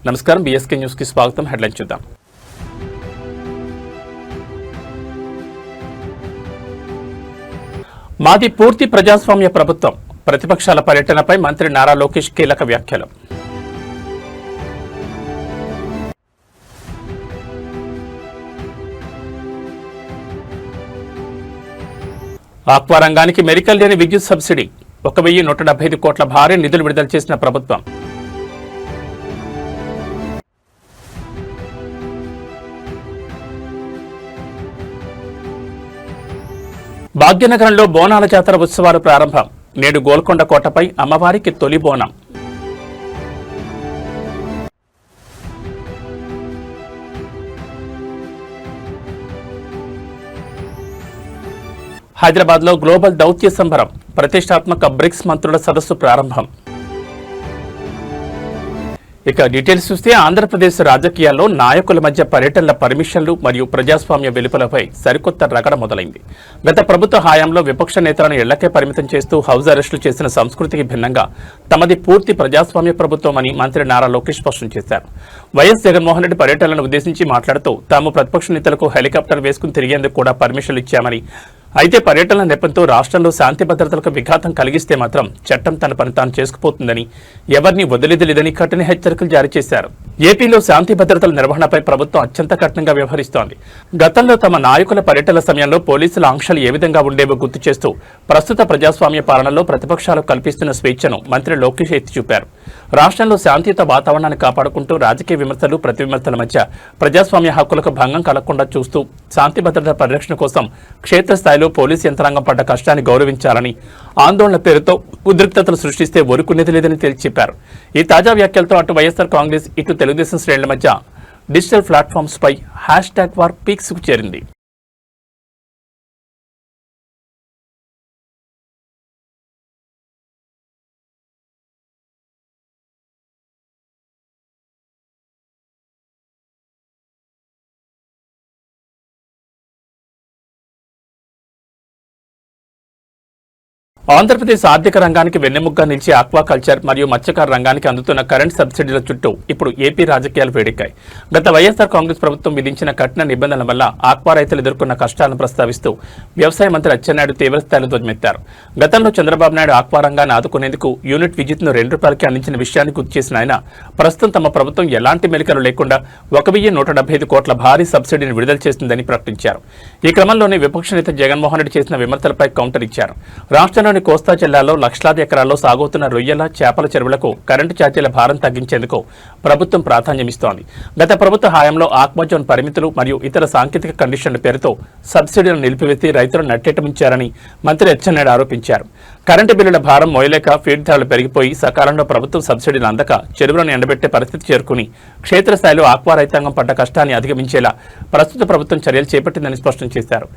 నమస్కారం, BSK news కి స్వాగతం. హెడ్లైన్ చూద్దాం. మాది పూర్తి ప్రజాస్వామ్య ప్రభుత్వం. ప్రతిపక్షాల పర్యటనపై మంత్రి నారా లోకేష్ కీలక వ్యాఖ్యలు. ఆక్వా రంగానికి మెరికల్ లేని విద్యుత్ సబ్సిడీ 1,175 కోట్ల భారీ నిధులు విడుదల చేసిన ప్రభుత్వం. భాగ్యనగరంలో బోనాల జాతర ఉత్సవాలు ప్రారంభం. నేడు గోల్కొండ కోటపై అమ్మవారికి తొలి బోనం. హైదరాబాద్లో గ్లోబల్ దౌత్య సంబరం. ప్రతిష్టాత్మక బ్రిక్స్ మంత్రుల సదస్సు ప్రారంభం. ఇక డీటెయిల్స్ చూస్తే ఆంధ్రప్రదేశ్ రాజకీయాల్లో నాయకుల మధ్య పర్యటనల పర్మిషన్లు మరియు ప్రజాస్వామ్య వెలుపలపై సరికొత్త రగడ మొదలైంది. గత ప్రభుత్వ హయాంలో విపక్ష నేతలను ఇళ్లకే పరిమితం చేస్తూ హౌస్ అరెస్టులు చేసిన సంస్కృతికి భిన్నంగా తమది పూర్తి ప్రజాస్వామ్య ప్రభుత్వం అని మంత్రి నారా లోకేష్ స్పష్టం చేశారు. వైఎస్ జగన్మోహన్ రెడ్డి పర్యటనలను ఉద్దేశించి మాట్లాడుతూ తాము ప్రతిపక్ష నేతలకు హెలికాప్టర్ వేసుకుని తిరిగేందుకు కూడా పర్మిషన్లు ఇచ్చామని, అయితే పర్యటనల నెపంతో రాష్ట్రంలో శాంతి భద్రతలకు విఘాతం కలిగిస్తే మాత్రం చట్టం తన పని తాను చేసుకుపోతుందని, ఎవరిని వదిలేదని కఠిన హెచ్చరికలు జారీ చేశారు. ఏపీలో శాంతి భద్రతల నిర్వహణపై ప్రభుత్వం అత్యంత కఠినంగా వ్యవహరిస్తోంది. గతంలో తమ నాయకుల పర్యటనల సమయంలో పోలీసుల ఆంక్షలు ఏ విధంగా ఉండేవో గుర్తు చేస్తూ ప్రస్తుత ప్రజాస్వామ్య పాలనలో ప్రతిపక్షాలు కల్పిస్తున్న స్వేచ్ఛను మంత్రి లోకేష్ ఎత్తి చూపారు. రాష్ట్రంలో శాంతియుత వాతావరణాన్ని కాపాడుకుంటూ రాజకీయ విమర్శలు ప్రతి విమర్శల మధ్య ప్రజాస్వామ్య హక్కులకు భంగం కలగకుండా చూస్తూ శాంతి భద్రత పరిరక్షణ కోసం క్షేత్రస్థాయిలో పోలీసు యంత్రాంగం పడ్డ కష్టాన్ని గౌరవించాలని, ఆందోళన పేరుతో ఉద్రిక్తతలు సృష్టిస్తే ఊరుకునేది లేదని తేల్చి చెప్పారు. ఈ తాజా వ్యాఖ్యలతో అటు వైఎస్ఆర్ కాంగ్రెస్, ఇటు తెలుగుదేశం శ్రేణుల మధ్య డిజిటల్ ప్లాట్ఫామ్స్ పై #వార్ పీక్స్ కు చేరింది. ఆంధ్రప్రదేశ్ ఆర్థిక రంగానికి వెన్నెముగ్గా నిలిచే ఆక్వాకల్చర్ మరియు మత్స్యకార రంగానికి అందుతున్న కరెంట్ సబ్సిడీల చుట్టూ ఇప్పుడు ఏపీ రాజకీయాలు వేడెక్కాయి. గత వైఎస్ఆర్ కాంగ్రెస్ ప్రభుత్వం విధించిన కఠిన నిబంధనల వల్ల ఆక్వా రైతులు ఎదుర్కొన్న కష్టాలను ప్రస్తావిస్తూ వ్యవసాయ మంత్రి అచ్చెన్నాయుడు తీవ్రస్థాయిలో ధ్వజమెత్తారు. గతంలో చంద్రబాబు నాయుడు ఆక్వా రంగాన్ని ఆదుకునేందుకు యూనిట్ విద్యుత్ను ₹2కి అందించిన విషయాన్ని గుర్తు చేసిన ఆయన, ప్రస్తుతం తమ ప్రభుత్వం ఎలాంటి మెలికలు లేకుండా 1,175 కోట్ల భారీ సబ్సిడీని విడుదల చేస్తుందని ప్రకటించారు. ఈ క్రమంలోనే విపక్ష నేత జగన్మోహన్ రెడ్డి చేసిన విమర్శలపై కౌంటర్ ఇచ్చారు. రాష్ట్రంలోని కోస్తా జిల్లాలో లక్షలాది ఎకరాల్లో సాగుతున్న రొయ్యల, చేపల చెరువులకు కరెంటు ఛార్జీల భారం తగ్గించేందుకు ప్రభుత్వం ప్రాధాన్యమిస్తోంది. గత ప్రభుత్వ హయాంలో ఆక్వాజోన్ పరిమితులు మరియు ఇతర సాంకేతిక కండిషన్ల పేరుతో సబ్సిడీలను నిలిపివేసి రైతులను నట్టేటముంచారని మంత్రి అచ్చెన్నాయుడు ఆరోపించారు. కరెంటు బిల్లుల భారం మోయలేక ఫీడ్ ధరలు పెరిగిపోయి సకాలంలో ప్రభుత్వం సబ్సిడీలు అందక చెరువులను ఎండబెట్టే పరిస్థితి చేరుకుని క్షేత్రస్థాయిలో ఆక్వా రైతాంగం పడ్డ కష్టాన్ని అధిగమించేలా ప్రస్తుత ప్రభుత్వం చర్యలు చేపట్టిందని స్పష్టం చేశారు.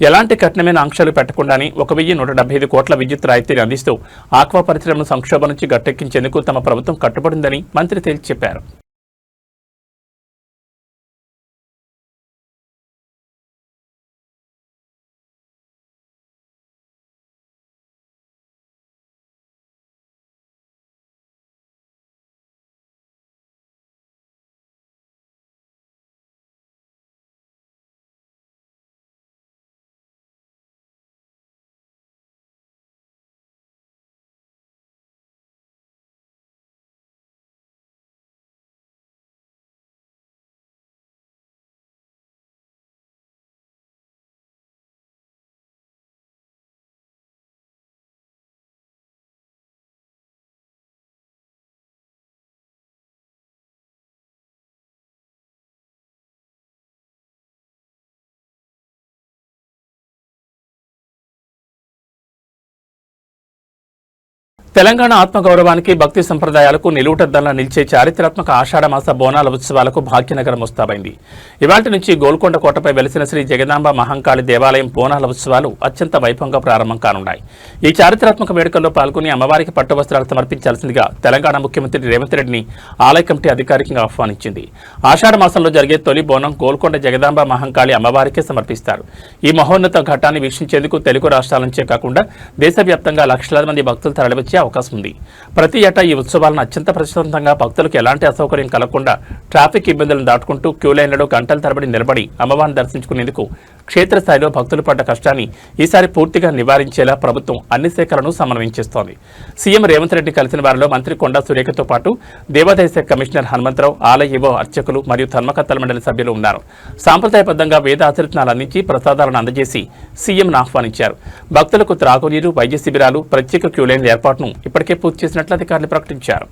ఎలాంటి కఠినమైన ఆంక్షలు పెట్టకుండానే 1,175 కోట్ల విద్యుత్ రాయితీని అందిస్తూ ఆక్వా పరిశ్రమను సంక్షోభం నుంచి గట్టెక్కించేందుకు తమ ప్రభుత్వం కట్టుబడిందని మంత్రి తేల్చి చెప్పారు. తెలంగాణ ఆత్మగౌరవానికి, భక్తి సంప్రదాయాలకు నిలువుటద్దలా నిలిచే చారిత్రాత్మక ఆషాఢమాస బోనాల ఉత్సవాలకు భాగ్యనగరం ముస్తాబైంది. ఇవాళ్టి నుంచి గోల్కొండ కోటపై వెలిసిన శ్రీ జగదాంబ మహంకాళి దేవాలయం బోనాల ఉత్సవాలు అత్యంత వైభవంగా ప్రారంభం కానున్నాయి. ఈ చారిత్రాత్మక వేడుకల్లో పాల్గొని అమ్మవారికి పట్టు వస్త్రాలు సమర్పించాల్సిందిగా తెలంగాణ ముఖ్యమంత్రి రేవంత్ రెడ్డిని ఆలయ కమిటీ అధికారికంగా ఆహ్వానించింది. ఆషాఢమాసంలో జరిగే తొలి బోనం గోల్కొండ జగదాంబ మహంకాళి అమ్మవారికే సమర్పిస్తారు. ఈ మహోన్నత ఘట్టాన్ని వీక్షించేందుకు తెలుగు రాష్ట్రాల నుంచే కాకుండా దేశవ్యాప్తంగా లక్షలాది మంది భక్తులు తరలివచ్చి అవకాశం ఉంది. ప్రతి ఏటా ఈ ఉత్సవాలను అత్యంత ప్రశాంతంగా భక్తులకు ఎలాంటి అసౌకర్యం కలగకుండా ట్రాఫిక్ ఇబ్బందులను దాటుకుంటూ క్యూ లైన్లలో గంటల తరబడి నిలబడి అమ్మవారిని దర్శించుకునేందుకు క్షేత్రస్థాయిలో భక్తులు పడ్డ కష్టాన్ని ఈసారి పూర్తిగా నివారించేలా ప్రభుత్వం అన్ని శాఖలను సమన్వయం చేస్తోంది. సీఎం రేవంత్ రెడ్డి కలిసిన వారిలో మంత్రి కొండా సురేఖతో పాటు దేవాదాయ శాఖ కమిషనర్ హనుమంతరావు, ఆలయ ఈవో, అర్చకులు మరియు ధర్మకర్తల మండలి సభ్యులు ఉన్నారు. సాంప్రదాయబద్ధంగా వేద ఆచరితనాలు అందించి ప్రసాదాలను అందజేసి సీఎంను ఆహ్వానించారు. భక్తులకు త్రాగునీరు, వైద్య శిబిరాలు, ప్రత్యేక క్యూ లైన్ల ఏర్పాటును ఇప్పటికే పూర్తి చేసినట్లు అధికారులు ప్రకటించారు.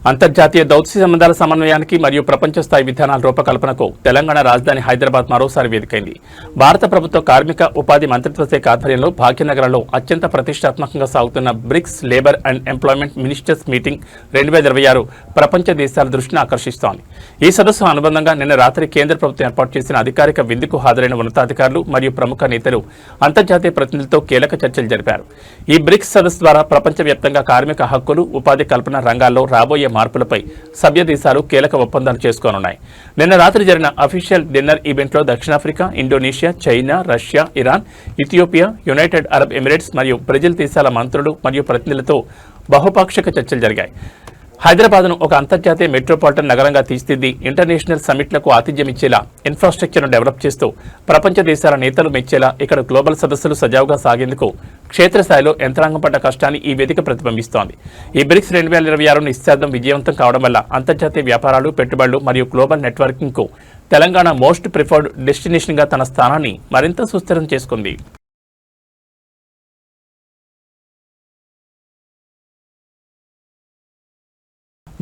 అంతర్జాతీయ దౌత్య సంబంధాల సమన్వయానికి మరియు ప్రపంచ స్థాయి విధానాల రూపకల్పనకు తెలంగాణ రాజధాని హైదరాబాద్ మరోసారి వేదికైంది. భారత ప్రభుత్వ కార్మిక ఉపాధి మంత్రిత్వ శాఖ ఆధ్వర్యంలో భాగ్యనగరంలో అత్యంత ప్రతిష్టాత్మకంగా సాగుతున్న BRICS labour and employment ministers meeting 2026 ప్రపంచ దేశాల దృష్టిని ఆకర్షిస్తోంది. ఈ సదస్సు అనుబంధంగా నిన్న రాత్రి కేంద్ర ప్రభుత్వం ఏర్పాటు చేసిన అధికారిక విందుకు హాజరైన ఉన్నతాధికారులు మరియు ప్రముఖ నేతలు అంతర్జాతీయ ప్రతినిధులతో కీలక చర్చలు జరిపారు. ఈ బ్రిక్స్ సదస్సు ద్వారా ప్రపంచవ్యాప్తంగా కార్మిక హక్కులు, ఉపాధి కల్పన రంగాల్లో రాబోయే మార్పులపై సభ్య దేశాలు కీలక ఒప్పందాలు చేసుకోనున్నాయి. నిన్న రాత్రి జరిగిన అఫీషియల్ డిన్నర్ ఈవెంట్లో దక్షిణాఫ్రికా, Indonesia, China, Russia, Iran, Ethiopia, United Arab Emirates మరియు బ్రెజిల్ దేశాల మంత్రులు మరియు ప్రతినిధులతో బహుపాక్షిక చర్చలు జరిగాయి. హైదరాబాద్ను ఒక అంతర్జాతీయ మెట్రోపాలిటన్ నగరంగా తీర్చిదిద్ది ఇంటర్నేషనల్ సమ్మిట్లకు ఆతిథ్యం ఇచ్చేలా ఇన్ఫ్రాస్ట్రక్చర్ను డెవలప్ చేస్తూ ప్రపంచ దేశాల నేతలు మెచ్చేలా ఇక్కడ గ్లోబల్ సదస్సులు సజావుగా సాగేందుకు క్షేత్రస్థాయిలో యంత్రాంగం పడ్డ కష్టాన్ని ఈ వేదిక ప్రతిబింబిస్తోంది. ఈ బ్రిక్స్ 2026 నిశ్శబ్దం విజయవంతం కావడం వల్ల అంతర్జాతీయ వ్యాపారాలు, పెట్టుబడులు మరియు గ్లోబల్ నెట్వర్కింగ్కు తెలంగాణ మోస్ట్ ప్రిఫర్డ్ డెస్టినేషన్గా తన స్థానాన్ని మరింత సుస్థిరం చేసుకుంది.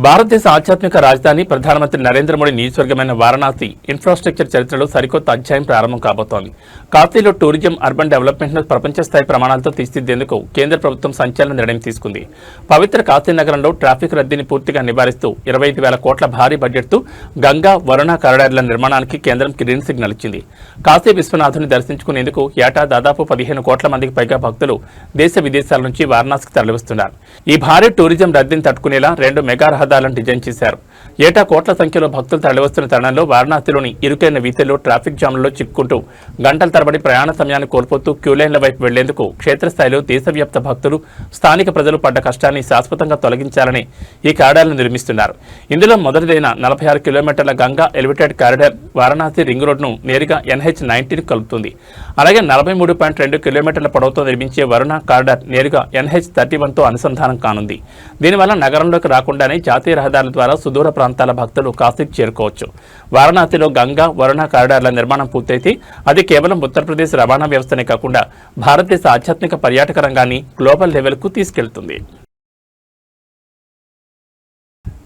భారతదేశ ఆధ్యాత్మిక రాజధాని, ప్రధానమంత్రి నరేంద్ర మోడీ నియోజకవర్గమైన వారణాసి ఇన్ఫ్రాస్ట్రక్చర్ చరిత్రలో సరికొత్త అధ్యాయం ప్రారంభం కాబోతోంది. కాశీలో టూరిజం, అర్బన్ డెవలప్మెంట్ను ప్రపంచ స్థాయి ప్రమాణాలతో తీర్చిదిద్దేందుకు కేంద్ర ప్రభుత్వం సంచలన నిర్ణయం తీసుకుంది. పవిత్ర కాశీ నగరంలో ట్రాఫిక్ రద్దీని పూర్తిగా నివారిస్తూ 25,000 కోట్ల భారీ బడ్జెట్తో గంగా, వరుణ కారిడార్ల నిర్మాణానికి కేంద్రం గ్రీన్ సిగ్నల్ ఇచ్చింది. కాశీ విశ్వనాథుని దర్శించుకునేందుకు ఏటా దాదాపు 15 కోట్ల మందికి పైగా భక్తులు దేశ విదేశాల నుంచి వారణాసికి తరలివస్తున్నారు. ఈ భారీ టూరిజం రద్దీని తట్టుకునేలా 2 మెగా రహదారులను డిజైన్ చేశారు. ఏటా కోట్ల సంఖ్యలో భక్తులు తరలివస్తున్న తరుణంలో వారణాసిలోని ఇరుకైన వీధుల్లో ట్రాఫిక్ జామ్లలో చిక్కుంటూ గంటల తరబడి ప్రయాణ సమయాన్ని కోల్పోతూ క్యూలైన్ల వైపు వెళ్లేందుకు క్షేత్రస్థాయిలో దేశవ్యాప్త భక్తులు, స్థానిక ప్రజలు పడ్డ కష్టాన్ని శాశ్వతంగా తొలగించాలని ఈ కారిడార్లను నిర్మిస్తున్నారు. ఇందులో మొదటిదైన 46 కిలోమీటర్ల Ganga elevated corridor Varanasi ring రోడ్ను నేరుగా NH-19 కలుపుతుంది. అలాగే 43.2 కిలోమీటర్ల పొడవుతో నిర్మించే వరుణ కారిడార్ నేరుగా NH-31తో అనుసంధానం కానుంది. దీనివల్ల నగరంలోకి రాకుండానే జాతీయ రహదారుల ద్వారా సుదూర ప్రాంతాల భక్తులు కాశీకి చేరుకోవచ్చు. వారణాసిలో గంగా, వరుణ కారిడార్ల నిర్మాణం పూర్తయితే అది కేవలం ఉత్తరప్రదేశ్ రవాణా వ్యవస్థనే కాకుండా భారతదేశ ఆధ్యాత్మిక పర్యాటక రంగాన్ని గ్లోబల్ లెవెల్కు తీసుకెళ్తుంది.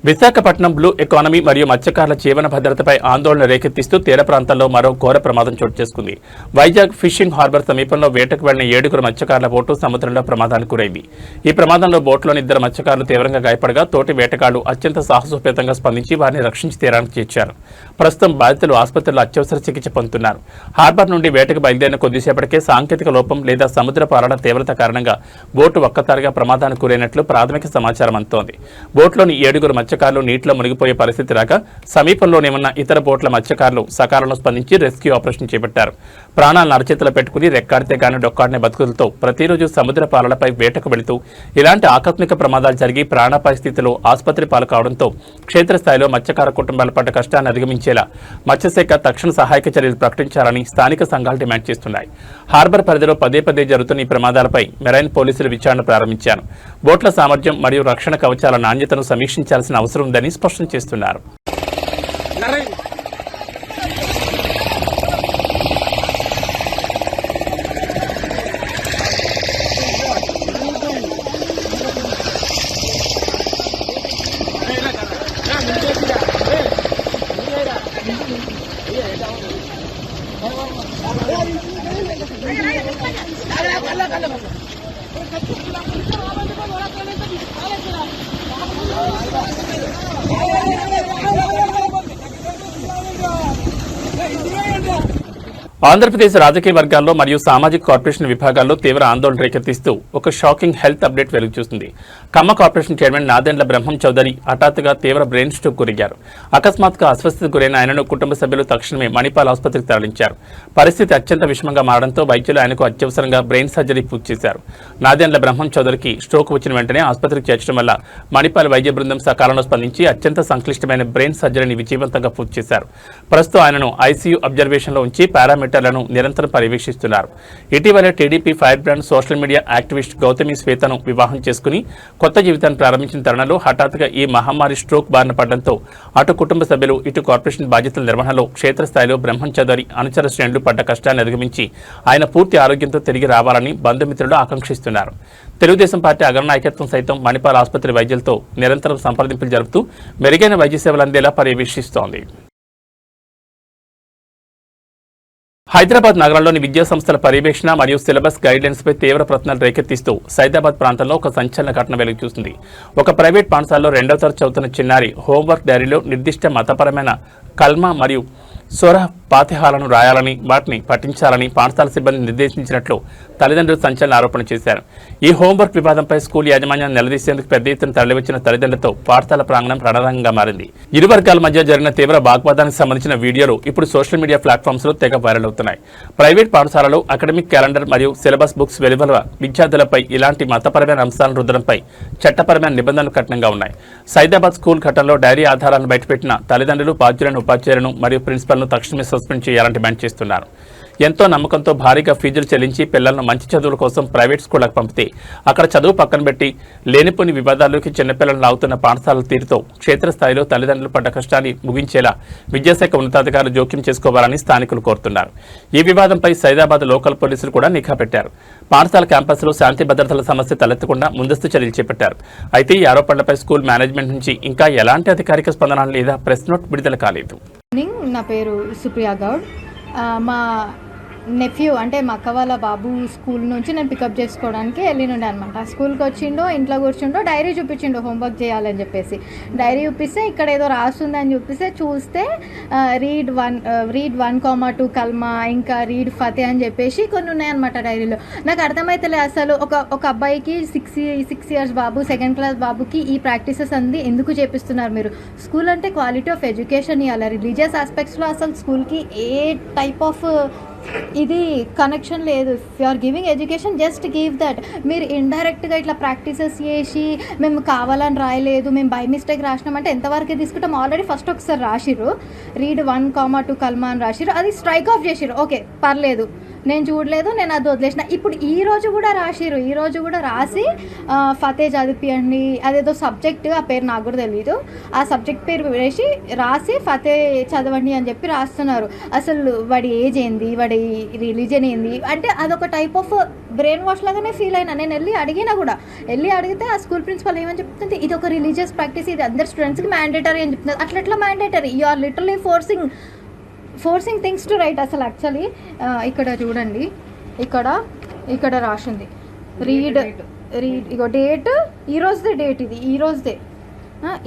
విశాఖపట్నం బ్లూ ఎకానమీ మరియు మత్స్యకారుల జీవన భద్రతపై ఆందోళన రేకెత్తిస్తూ తీర ప్రాంతాల్లో మరో ఘోర ప్రమాదం చోటు చేసుకుంది. వైజాగ్ ఫిషింగ్ హార్బర్ సమీపంలో వేటకు వెళ్లిన 7 మత్స్యకారుల బోటు సముద్రంలో ప్రమాదానికి గురైంది. ఈ ప్రమాదంలో బోటులోని 2 మత్స్యకారులు తీవ్రంగా గాయపడగా తోటి వేటగాళ్లు అత్యంత సాహసోపేతంగా స్పందించి వారిని రక్షించి తీరానికి చేర్చారు. ప్రస్తుతం బాధితులు ఆసుపత్రిలో అత్యవసర చికిత్స పొందుతున్నారు. హార్బర్ నుండి వేటకు బయలుదేరిన కొద్దిసేపటికే సాంకేతిక లోపం లేదా సముద్రపు అలల తీవ్రత కారణంగా బోటు ఒక్కసారిగా ప్రమాదానికి గురైనట్లు ప్రాథమిక సమాచారం అందుతోంది. బోట్లోని 7 మత్స్యకారులు నీటిలో మునిగిపోయే పరిస్థితి రాక సమీపంలోనే ఉన్న ఇతర బోట్ల మత్స్యకారులు సకాలంలో స్పందించి రెస్క్యూ ఆపరేషన్ చేపట్టారు. ప్రాణాలను అరచేతులు పెట్టుకుని రెక్కాడితే గాని డొక్కాడిన బతుకులతో ప్రతిరోజు సముద్ర పాలలపై వేటకు వెళుతూ ఇలాంటి ఆకస్మిక ప్రమాదాలు జరిగి ప్రాణాపాయ స్థితిలో ఆసుపత్రి పాలు కావడంతో క్షేత్రస్థాయిలో మత్స్యకార కుటుంబాల పడ్డ కష్టాన్ని అధిగమించేలా మత్స్యశాఖ తక్షణ సహాయక చర్యలు ప్రకటించాలని స్థానిక సంఘాలు డిమాండ్ చేస్తున్నాయి. హార్బర్ పరిధిలో పదే జరుగుతున్న ఈ ప్రమాదాలపై మెరైన్ పోలీసులు విచారణ ప్రారంభించారు. బోట్ల సామర్థ్యం మరియు రక్షణ కవచాల నాణ్యతను సమీక్షించాల్సిన అవసరం ఉందని స్పష్టం చేస్తున్నారు. Hey! ఆంధ్రప్రదేశ్ రాజకీయ వర్గాల్లో మరియు సామాజిక కార్పొరేషన్ విభాగాల్లో తీవ్ర ఆందోళన రేకెత్తిస్తూ ఒక షాకింగ్ హెల్త్ అప్డేట్ వెలుగు చూస్తుంది. ఖమ్మ కార్పొరేషన్ చైర్మన్ నాదెండ్ల బ్రహ్మం చౌదరి హఠాత్తుగా తీవ్ర బ్రెయిన్ స్ట్రోక్ గురయ్యారు. అకస్మాత్తుగా అస్వస్థతకు గురైన ఆయనను కుటుంబ సభ్యులు తక్షణమే మణిపాల్ ఆసుపత్రికి తరలించారు. పరిస్థితి అత్యంత విషమంగా మారడంతో వైద్యులు ఆయనకు అత్యవసరంగా బ్రెయిన్ సర్జరీ పూర్తి చేశారు. నాదెండ్ల బ్రహ్మం చౌదరికి స్ట్రోక్ వచ్చిన వెంటనే ఆసుపత్రికి చేర్చడం వల్ల మణిపాల్ వైద్య బృందం సకాలంలో స్పందించి అత్యంత సంక్లిష్టమైన బ్రెయిన్ సర్జరీని విజయవంతంగా పూర్తి చేశారు. ప్రస్తుతం ఆయనను ఐసీయూ అబ్జర్వేషన్లో ఉంచి పారామీటర్లను నిరంతరం పర్యవేక్షిస్తున్నారు. ఇటీవల TDP fire brand social media activist Gautami శ్వేతను వివాహం చేసుకుని కొత్త జీవితాన్ని ప్రారంభించిన తరుణంలో హఠాత్తుగా ఈ మహమ్మారి స్ట్రోక్ బారిన పడడంతో అటు కుటుంబ సభ్యులు ఇటు కార్పొరేషన్ బాధ్యతల నిర్వహణలో క్షేత్రస్థాయిలో బ్రహ్మం చౌదరి అనుచర శ్రేణులు పడ్డ కష్టాన్ని అధిగమించి ఆయన పూర్తి ఆరోగ్యంతో తిరిగి రావాలని బంధుమిత్రులు ఆకాంక్షిస్తున్నారు. తెలుగుదేశం పార్టీ అగ్రనాయకత్వం సైతం మణిపాల్ ఆసుపత్రి వైద్యులతో నిరంతరం సంప్రదింపులు జరుపుతూ మెరుగైన వైద్య సేవలు అందేలా పర్యవేక్షిస్తోంది. హైదరాబాద్ నగరంలోని విద్యా సంస్థల పర్యవేక్షణ మరియు సిలబస్ గైడ్లైన్స్ పై తీవ్ర ప్రశ్నలు రేకెత్తిస్తూ సైదాబాద్ ప్రాంతంలో ఒక సంచలన ఘటన వెలుగు చూసింది. ఒక ప్రైవేట్ పాఠశాలలో 2వ తరగతి చదువుతున్న చిన్నారి హోంవర్క్ డైరీలో నిర్దిష్ట మతపరమైన కల్మా మరియు సూరహ్ ఫాతిహాలను రాయాలని వాటిని పఠించాలని పాఠశాల సిబ్బంది నిర్దేశించినట్లు తల్లిదండ్రులు సంచలన ఆరోపణ చేశారు. ఈ హోంవర్క్ వివాదంపై స్కూల్ యాజమాన్యాన్ని నిలదీసేందుకు పెద్ద ఎత్తున తరలివచ్చిన తల్లిదండ్రులతో పాఠశాల ప్రాంగణం రణరంగంగా మారింది. ఇరు వర్గాల మధ్య జరిగిన తీవ్ర వాగ్వాదానికి సంబంధించిన వీడియోలు ఇప్పుడు సోషల్ మీడియా ప్లాట్ఫామ్స్ లో తెగ వైరల్ అవుతున్నాయి. ప్రైవేట్ పాఠశాలలో అకాడమిక్ క్యాలెండర్ మరియు సిలబస్ బుక్స్ వెలువల విద్యార్థులపై ఇలాంటి మతపరమైన అంశాలను రుద్దడంపై చట్టపరమైన నిబంధనలు కఠినంగా ఉన్నాయి. సైదాబాద్ స్కూల్ ఘటనలో డైరీ ఆధారాలను బయటపెట్టిన తల్లిదండ్రులు బాధ్యులను ఉపాధ్యాయులను మరియు ప్రిన్సిపల్ను తక్షణమే సస్పెండ్ చేయాలని డిమాండ్ చేస్తున్నారు. ఎంతో నమ్మకంతో భారీగా ఫీజులు చెల్లించి పిల్లలను మంచి చదువుల కోసం ప్రైవేట్ స్కూళ్లకు పంపితే అక్కడ చదువు పక్కన పెట్టి లేనిపోని వివాదాల్లోకి చిన్నపిల్లలను లాగుతున్న పాఠశాలల తీరుతో క్షేత్రస్థాయిలో తల్లిదండ్రులు పడ్డ కష్టాన్ని ముగించేలా విద్యాశాఖ ఉన్నతాధికారులు జోక్యం చేసుకోవాలని స్థానికులు కోరుతున్నారు. ఈ వివాదంపై సైదాబాద్ లోకల్ పోలీసులు కూడా నిఘా పెట్టారు. పాఠశాల క్యాంపస్లో శాంతి భద్రతల సమస్య తలెత్తకుండా ముందస్తు చర్యలు చేపట్టారు. అయితే ఈ ఆరోపణలపై స్కూల్ మేనేజ్మెంట్ నుంచి ఇంకా ఎలాంటి అధికారిక స్పందన లేదా ప్రెస్ నోట్ విడుదల కాలేదు. నా పేరు సుప్రియా గౌడ్. మా నెఫ్యూ అంటే మా అక్క వాళ్ళ బాబు స్కూల్ నుంచి నేను పికప్ చేసుకోవడానికి వెళ్ళినుండే అనమాట. స్కూల్కి వచ్చిండో ఇంట్లో కూర్చుండో డైరీ చూపించిండో హోంవర్క్ చేయాలని చెప్పేసి. డైరీ చూపిస్తే ఇక్కడ ఏదో రాస్తుందని చూపిస్తే చూస్తే రీడ్ 1,2 కల్మా ఇంకా రీడ్ ఫతే అని చెప్పేసి కొన్ని ఉన్నాయన్నమాట డైరీలో. నాకు అర్థమైతలే అసలు ఒక అబ్బాయికి 6 years బాబు 2nd class బాబుకి ఈ ప్రాక్టీసెస్ అంది ఎందుకు చేపిస్తున్నారు మీరు? స్కూల్ అంటే క్వాలిటీ ఆఫ్ ఎడ్యుకేషన్ ఇవ్వాలి. రిలీజియస్ ఆస్పెక్ట్స్లో అసలు స్కూల్కి ఏ టైప్ ఆఫ్ ఇది కనెక్షన్ లేదు. If you are giving education just give that. మీరు ఇండైరెక్ట్గా ఇట్లా ప్రాక్టీసెస్ చేసి మేము కావాలని రాయలేదు, మేము బై మిస్టేక్ రాసినామంటే ఎంతవరకు తీసుకుంటాం? ఆల్రెడీ ఫస్ట్ ఒకసారి రాసిర్రు, రీడ్ 1,2 కల్మా అని రాసిర్రు, అది స్ట్రైక్ ఆఫ్ చేసిర్రు. ఓకే పర్లేదు, నేను చూడలేదు, నేను అది వదిలేసిన. ఇప్పుడు ఈ రోజు కూడా రాసిర్రు, ఈ రోజు కూడా రాసి ఫతే చదివించండి, అదేదో సబ్జెక్ట్, ఆ పేరు నాకు కూడా తెలియదు, ఆ సబ్జెక్ట్ పేరు వేసి రాసి ఫతే చదవండి అని చెప్పి రాస్తున్నారు. అసలు వాడి ఏజ్ ఏంది, వాడి రిలీజన్ ఏంది అంటే అదొక టైప్ ఆఫ్ బ్రెయిన్ వాష్ లాగానే ఫీల్ అయినా. నేను వెళ్ళి అడిగితే ఆ స్కూల్ ప్రిన్సిపల్ ఏమని చెప్తుంది, ఇది ఒక రిలీజియస్ ప్రాక్టీస్, ఇది అందరు స్టూడెంట్స్కి మ్యాండేటరీ అని చెప్తున్నారు. అట్లా mandatory? You are literally forcing things to write. అసలు యాక్చువల్లీ ఇక్కడ చూడండి, ఇక్కడ రాసింది రీడ్ ఇగో డేట్, ఈరోజుదే డేట్, ఇది ఈరోజుదే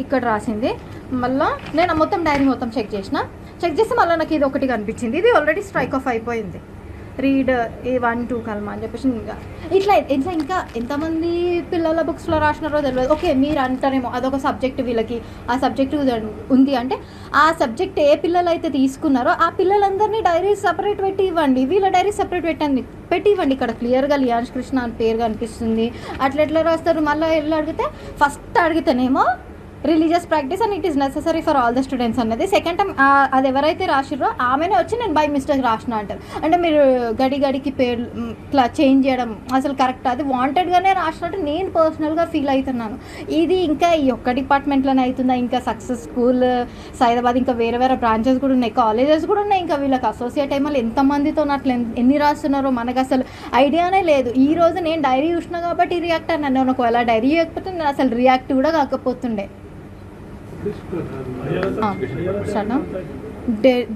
ఇక్కడ రాసింది. మళ్ళీ నేను మొత్తం డైరీ మొత్తం చెక్ చేస్తే మళ్ళీ నాకు ఇది ఒకటి కనిపించింది, ఇది ఆల్రెడీ స్ట్రైక్ ఆఫ్ అయిపోయింది. రీడ్ 1,2 కల్మా అని చెప్పేసి ఇట్లా ఇంకా ఎంతమంది పిల్లల బుక్స్లో రాసినారో తెలియదు. ఓకే మీరు అంటారేమో అదొక సబ్జెక్ట్, వీళ్ళకి ఆ సబ్జెక్ట్ ఉంది అంటే ఆ సబ్జెక్ట్ ఏ పిల్లలు అయితే తీసుకున్నారో ఆ పిల్లలందరినీ డైరీ సపరేట్ పెట్టి ఇవ్వండి, వీళ్ళ డైరీ సపరేట్ పెట్టి ఇవ్వండి. ఇక్కడ క్లియర్గా లియాన్స్ కృష్ణ అని పేరు కనిపిస్తుంది. అట్లా రాస్తారు. మళ్ళీ వెళ్ళి అడిగితే ఫస్ట్ అడిగితేనేమో religious practice and it is necessary for all the students అన్నది. సెకండ్ టైం అది ఎవరైతే రాసిర్రో ఆమెనే వచ్చి నేను బై మిస్టేక్ రాసిన అంటారు. అంటే మీరు గడికి పేరు ఇట్లా చేంజ్ చేయడం అసలు కరెక్ట్? అది వాంటెడ్గానే రాసినట్టు నేను పర్సనల్గా ఫీల్ అవుతున్నాను. ఇది ఇంకా ఈ ఒక్క డిపార్ట్మెంట్లోనే అవుతుందా? ఇంకా సక్సెస్ స్కూల్ సైదాబాద్ ఇంకా వేరే బ్రాంచెస్ కూడా ఉన్నాయి, కాలేజెస్ కూడా ఉన్నాయి. ఇంకా వీళ్ళకి అసోసియేట్ అయ్యి మళ్ళీ ఎంతమందితో అట్లా ఎన్ని రాస్తున్నారో మనకు అసలు ఐడియానే లేదు. ఈ రోజు నేను డైరీ చూసినా కాబట్టి రియాక్ట్ అన్నాను. నేను ఒకవేళ డైరీ చేయకపోతే నేను అసలు రియాక్ట్ కూడా కాకపోతుండే.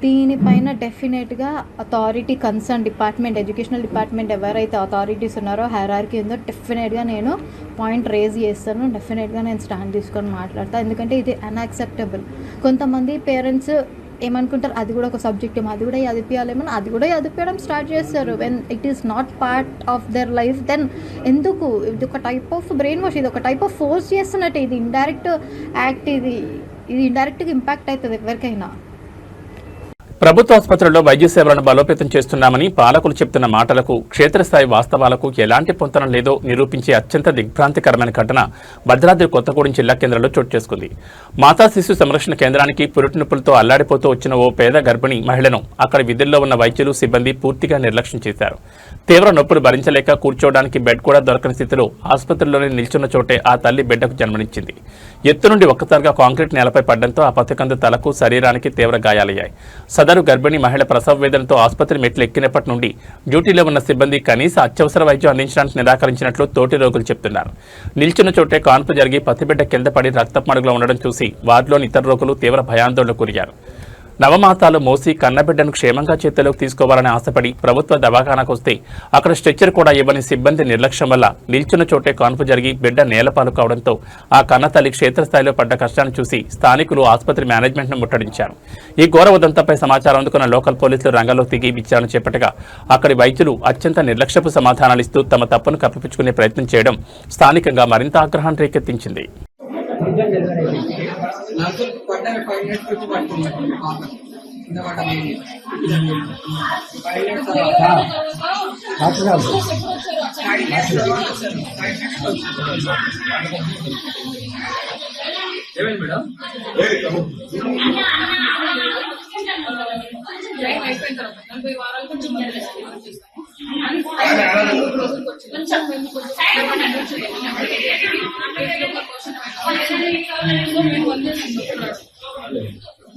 దీనిపైన డెఫినెట్గా authority concern department, educational department ఎవరైతే అథారిటీస్ ఉన్నారో, హైరార్కీ ఉందో, డెఫినెట్గా నేను పాయింట్ రేజ్ చేస్తాను. డెఫినెట్గా నేను స్టాండ్ తీసుకొని మాట్లాడతాను. ఎందుకంటే ఇది అన్యాక్సెప్టబుల్. కొంతమంది పేరెంట్స్ ఏమనుకుంటారు, అది కూడా ఒక సబ్జెక్ట్ ఏమో, అది కూడా చదివించాలేమో, అది కూడా చదివించడం స్టార్ట్ చేస్తారు. When it is not part of their life, then ఎందుకు? ఇది ఒక టైప్ ఆఫ్ బ్రెయిన్ వాష్, ఇది ఒక టైప్ ఆఫ్ ఫోర్స్ చేస్తున్నట్టు, ఇది ఇండైరెక్ట్ యాక్ట్, ఇది ఇండైరెక్ట్గా ఇంపాక్ట్ అవుతుంది ఎవరికైనా. ప్రభుత్వ ఆసుపత్రుల్లో వైద్య సేవలను బలోపేతం చేస్తున్నామని పాలకులు చెప్తున్న మాటలకు క్షేత్రస్థాయి వాస్తవాలకు ఎలాంటి పొంతనం లేదో నిరూపించే అత్యంత దిగ్భ్రాంతికరమైన ఘటన భద్రాద్రి కొత్తగూడెం జిల్లా కేంద్రంలో చోటు చేసుకుంది. మాతా శిశు సంరక్షణ కేంద్రానికి పురిటి నొప్పులతో అల్లాడిపోతూ వచ్చిన ఓ పేద గర్భిణీ మహిళను అక్కడి విధుల్లో ఉన్న వైద్యులు సిబ్బంది పూర్తిగా నిర్లక్ష్యం చేశారు. తీవ్ర నొప్పులు భరించలేక కూర్చోవడానికి బెడ్ కూడా దొరకని స్థితిలో ఆసుపత్రిలోనే నిల్చున్న చోటే ఆ తల్లి బిడ్డకు జన్మనిచ్చింది. ఎత్తు నుండి ఒక్కసారిగా కాంక్రీట్ నేలపై పడడంతో ఆ పథకందు తలకు శరీరానికి తీవ్ర గాయాలయ్యాయి. సదరు గర్భిణీ మహిళ ప్రసవ వేదనతో ఆసుపత్రి మెట్లు ఎక్కినప్పటి నుండి డ్యూటీలో ఉన్న సిబ్బంది కనీస అత్యవసర వైద్యం అందించడానికి నిరాకరించినట్లు తోటి రోగులు చెప్తున్నారు. నిల్చున్న చోటే కాన్పు జరిగి పసిబిడ్డ కింద పడి రక్తపు మడుగులో ఉండడం చూసి వార్డులోని ఇతర రోగులు తీవ్ర భయాందోళనకు గురయ్యారు. నవమాతాలు మోసి కన్నబిడ్డను క్షేమంగా చేతిలోకి తీసుకోవాలని ఆశపడి ప్రభుత్వ దవాఖానాకు వస్తే అక్కడ స్ట్రెచ్చర్ కూడా ఇవ్వని సిబ్బంది నిర్లక్ష్యం వల్ల నిల్చున్న చోటే కాన్పు జరిగి బిడ్డ నేలపాలు కావడంతో ఆ కన్న తల్లి క్షేత్రస్థాయిలో పడ్డ కష్టాన్ని చూసి స్థానికులు ఆసుపత్రి మేనేజ్మెంట్ను ముట్టడించారు. ఈ ఘోర ఉదంతంపై సమాచారం అందుకున్న లోకల్ పోలీసులు రంగంలో దిగి విచారణ చేపట్టగా అక్కడి వైద్యులు అత్యంత నిర్లక్ష్యపు సమాధానాలిస్తూ తమ తప్పును కప్పిపుచ్చుకునే ప్రయత్నం చేయడం స్థానికంగా మరింత ఆగ్రహాన్ని రేకెత్తించింది.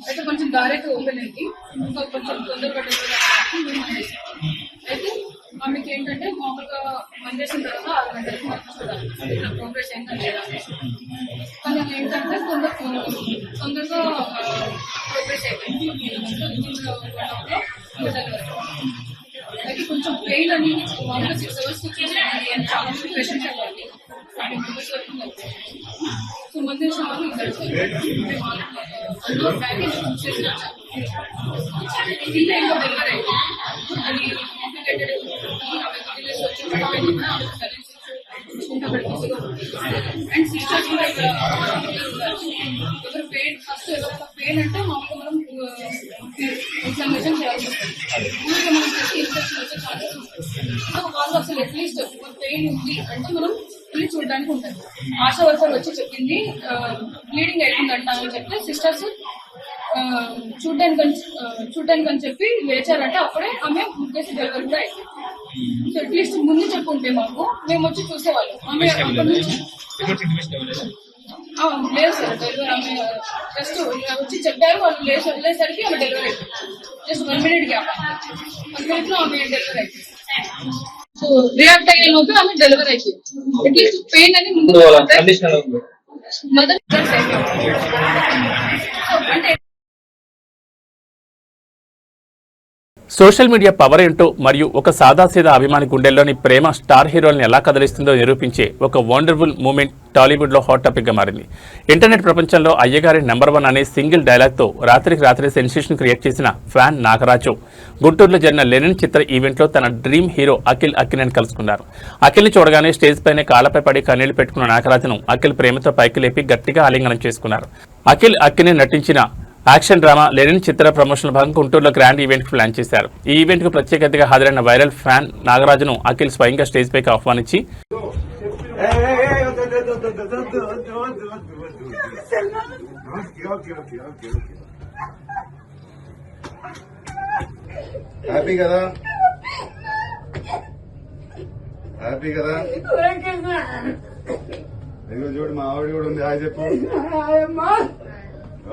అయితే కొంచెం దారైతే ఓపెన్ అయింది, ఇంకా కొంచెం తొందరగా అయితే ఆమెకి ఏంటంటే మామూలుగా మంది చేసిన తర్వాత 6 గంటలకు చూడాలి ప్రోగ్రెస్ ఏంటో లేదా. కానీ ఏంటంటే తొందరగా ప్రోగ్రెస్ అయిపోయింది. అయితే కొంచెం పెయిన్ అని మామూలుగా 6 hours చాలా మంది పేషెంట్స్ అవ్వాలి. సో మంది చాలా అండ్ సిస్టర్స్ కూడా ఇక్కడ ఎవరు పెయిన్ ఫస్ట్ ఎవరైనా పెయిన్ అంటే మామూలుగా మనం ఎగ్జామినేషన్ చేయాల్సి వస్తుంది. మనం ఇన్ఫెక్షన్ వచ్చే ఛాన్సెస్ ఉంటుంది. వాళ్ళు అసలు అట్లీస్ట్ పెయిన్ ఉంది అంటే మనం వెళ్ళి చూడడానికి ఉంటుంది. ఆశా వర్కర్ వచ్చి చెప్పింది బ్లీడింగ్ అవుతుందంట అని చెప్తే సిస్టర్స్ చూడడానికి అని చెప్పి లేచారంటే అప్పుడే ఆమె ముగ్గేసి డెలివరీ కూడా అయిపోయింది. సో అట్లీస్ట్ ముందు చెప్పుంటే మాకు మేము వచ్చి చూసేవాళ్ళం. ఆమె అక్కడి నుంచి లేదు సార్ డెలివరీ ఆమె జస్ట్ వచ్చి చెప్పారు, వాళ్ళు లేచి వెళ్ళేసరికి ఆమె డెలివరీ అయిపోయింది. జస్ట్ 1 minute గ్యాప్, 1 minute లో ఆమె డెలివరీ అయిపోయింది. సో రియాక్ట్ అయ్యే లోపు ఆమె డెలివరీ అయిపోయింది. అట్లీస్ట్ పెయిన్ అని ముందు మదర్ అంటే సోషల్ మీడియా పవర్ ఏంటో మరియు ఒక సాదాసీదా అభిమాని గుండెల్లోని ప్రేమ స్టార్ హీరోల్ని ఎలా కదిలిస్తుందో నిరూపించే ఒక వండర్ఫుల్ మూమెంట్ టాలీవుడ్లో హాట్ టాపిక్గా మారింది. ఇంటర్నెట్ ప్రపంచంలో అయ్యగారి నెంబర్ 1 అనే సింగిల్ డైలాగ్తో రాత్రికి రాత్రి సెన్సేషన్ క్రియేట్ చేసిన ఫ్యాన్ నాగరాజు గుంటూరులో జరిగిన లెనిన్ చిత్ర ఈవెంట్లో తన డ్రీమ్ హీరో అఖిల్ అక్కినేని కలుసుకున్నారు. అఖిల్ని చూడగానే స్టేజ్ పైనే కాళ్లపై పడి కన్నీళ్లు పెట్టుకున్న నాగరాజును అఖిల్ ప్రేమతో పైకి లేపి గట్టిగా ఆలింగనం చేసుకున్నారు. అఖిల్ అక్కినేని నటించిన యాక్షన్ డ్రామా లెనిన్ చిత్ర ప్రమోషనల్ భాగంగా గుంటూరులో గ్రాండ్ ఈవెంట్ ప్లాన్ చేశారు. ఈ ఈవెంట్ కు ప్రత్యేక అతిథిగా హాజరైన వైరల్ ఫ్యాన్ నాగరాజును అఖిల్ స్వయంగా స్టేజ్ పైకి ఆహ్వానించి హ్యాపీ కదా హ్యాపీ కదా చూడు మా ఆవిడ కూడా ఉంది. హాయ్ చెప్పు.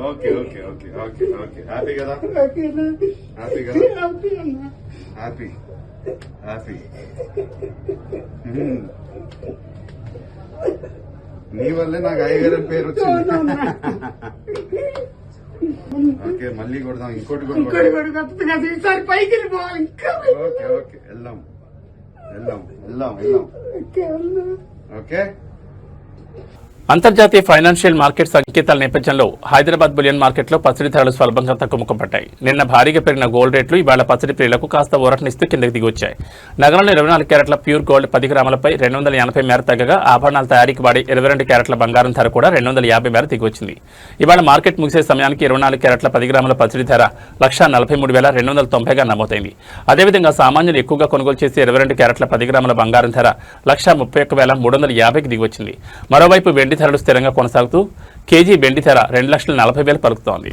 Okay okay okay okay okay happy కదా హ్యాపీ కదా హ్యాపీ హ్యాపీ నీ వల్లే నాకు అయ్యగారి పేరు వచ్చింది. ఓకే మళ్ళీ కొడదాం, ఇంకోటి కూడా పైకి వెళ్ళిపోవాలి. ఓకే ఓకే వెళ్దాం వెళ్దాం వెళ్దాం వెళ్దాం ఓకే. అంతర్జాతీయ ఫైనాన్షియల్ మార్కెట్ సంకేతాల నేపథ్యంలో హైదరాబాద్ బులియన్ మార్కెట్లో పసిడి ధరలు స్వల్పంగా తగ్గుముఖపడ్డాయి. నిన్న భారీగా పెరిగిన గోల్డ్ రేట్లు ఇవాళ పసిడి ప్రియులకు కాస్త ఊరటనిస్తూ కిందకి దిగొచ్చాయి. నగరంలో 24 క్యారెట్ల ప్యూర్ గోల్డ్ 10 గ్రాములపై 280 మేర తగ్గగా ఆభరణాల తయారీకి వాడే 22 క్యారెట్ల బంగారం ధర కూడా 250 మేర దిగొచ్చింది. ఇవాళ మార్కెట్ ముగిసే సమయానికి 24 క్యారెట్ల 10 గ్రాముల పసిడి ధర 1,43,290గా నమోదైంది. అదేవిధంగా సామాన్యులు ఎక్కువగా కొనుగోలు చేసే 22 క్యారెట్ల 10 గ్రాముల బంగారం ధర 1,31,350కి దిగొచ్చింది. మరోవైపు వెండి ధరలు స్థిరంగా కొనసాగుతూ కేజీ వెండి ధర 2,40,000 పలుకుతోంది.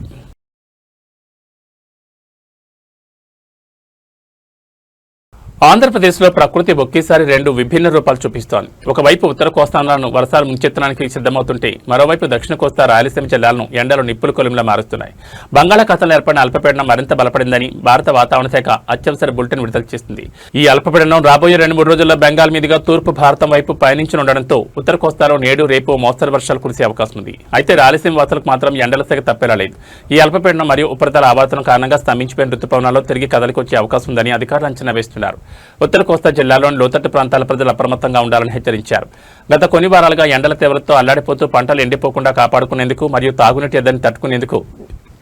ఆంధ్రప్రదేశ్లో ప్రకృతి ఒకేసారి 2 విభిన్న రూపాలు చూపిస్తోంది. ఒకవైపు ఉత్తర కోస్తాంధ్రాలను వర్షాలు ముంచెత్తడానికి సిద్ధమవుతుంటే మరోవైపు దక్షిణ కోస్తా రాయలసీమ జిల్లాలను ఎండలు నిప్పులు కొలిమిలా మారుస్తున్నాయి. బంగాళాఖాతంలో ఏర్పడిన అల్పపీడనం మరింత బలపడిందని భారత వాతావరణ శాఖ అత్యవసర బులెటిన్ విడుదల చేసింది. ఈ అల్పపీడనం రాబోయే 2-3 రోజుల్లో బెంగాల్ మీదుగా తూర్పు భారతం వైపు పయనించనుండడంతో ఉత్తర కోస్తాలో నేడు రేపు మోస్తరు వర్షాలు కురిసే అవకాశం ఉంది. అయితే రాయలసీమ వాసులకు మాత్రం ఎండల శాఖ తప్పేలా లేదు. ఈ అల్పపీడనం మరియు ఉపరితల ఆవర్తనం కారణంగా స్తంభించిపోయిన రుతుపవనాల్లో తిరిగి కదలికొచ్చే అవకాశం ఉందని అధికారులు అంచనా వేస్తున్నారు. ఉత్తర కోస్తా జిల్లాలోని లోతట్టు ప్రాంతాల ప్రజలు అప్రమత్తంగా ఉండాలని హెచ్చరించారు. గత కొన్ని వారాలుగా ఎండల తీవ్రతతో అల్లాడిపోతూ పంటలు ఎండిపోకుండా కాపాడుకునేందుకు మరియు తాగునీటి ఎద్దడిని తట్టుకునేందుకు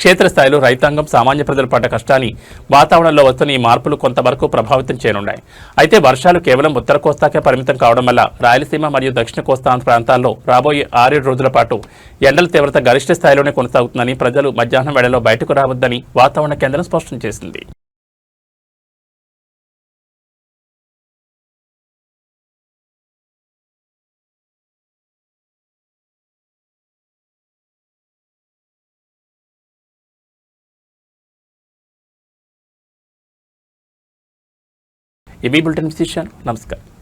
క్షేత్రస్థాయిలో రైతాంగం సామాన్య ప్రజలు పడ్డ కష్టాన్ని వాతావరణంలో వస్తున్న ఈ మార్పులు కొంతవరకు ప్రభావితం చేయనున్నాయి. అయితే వర్షాలు కేవలం ఉత్తర కోస్తాకే పరిమితం కావడం వల్ల రాయలసీమ మరియు దక్షిణ కోస్తా ప్రాంతాల్లో రాబోయే 6-7 రోజుల పాటు ఎండల తీవ్రత గరిష్ట స్థాయిలోనే కొనసాగుతుందని ప్రజలు మధ్యాహ్నం వేళలో బయటకు రావద్దని వాతావరణ కేంద్రం స్పష్టం చేసింది. ఈ బులెటిన్ విశేషాలు. నమస్కారం.